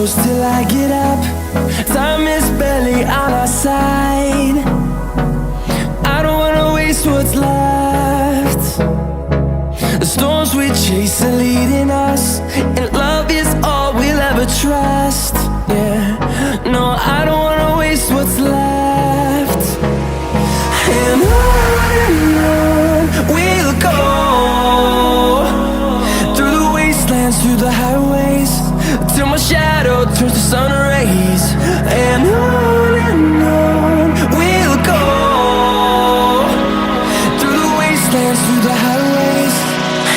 close till I get up. Time is barely on our side. I don't wanna waste what's left. The storms we chase are leading us, and love is all we'll ever trust. Yeah, no, I don't wanna waste what's left. And on we'll go, through the wastelands, through the highways, till my shadow turns to sun rays. And on we'll go, through the wastelands, through the highways,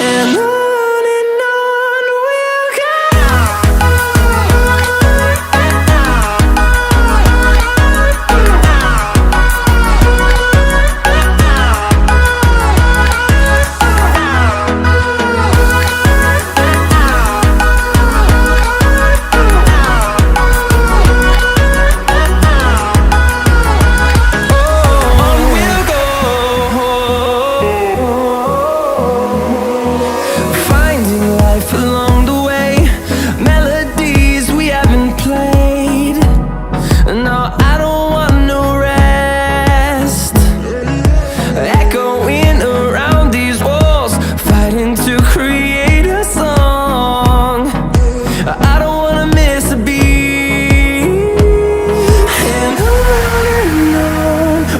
and on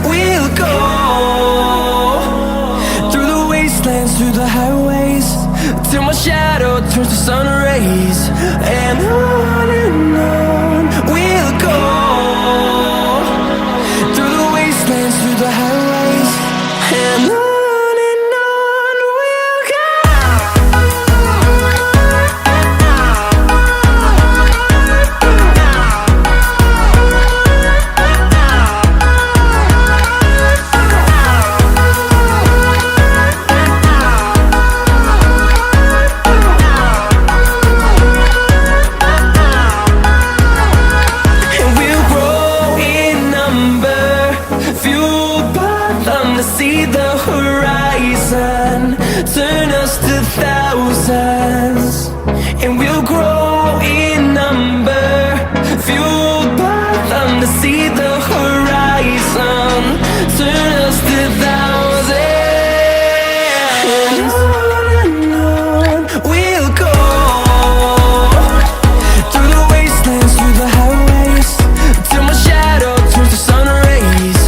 we'll go. Through the highways, till my shadow turns to sun rays. And on we'll go, through the wastelands, through the highways, and on we'll go. See the horizon turn us to thousands, and we'll grow in number, fueled by them. To see the horizon turn us to thousands, and on we'll go, through the wastelands, through the highways, till my shadow turns to sun rays.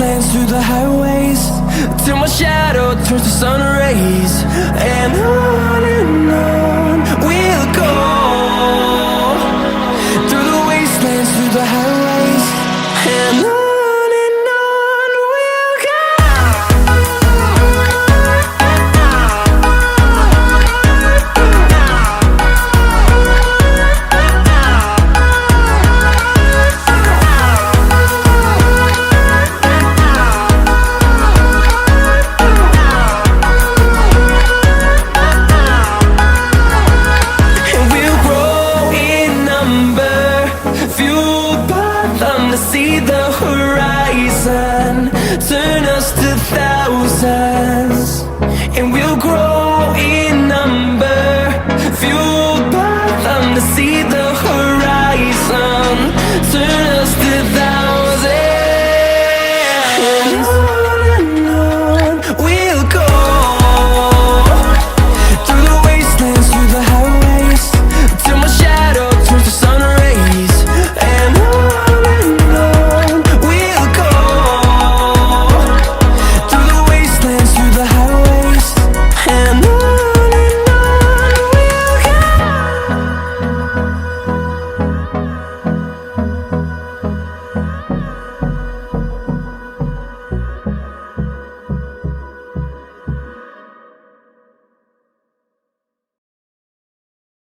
And through the highways, till my shadow turns to sun rays. And on we'll go, through the wastelands, through the highways, and on we'll go. See the horizon turn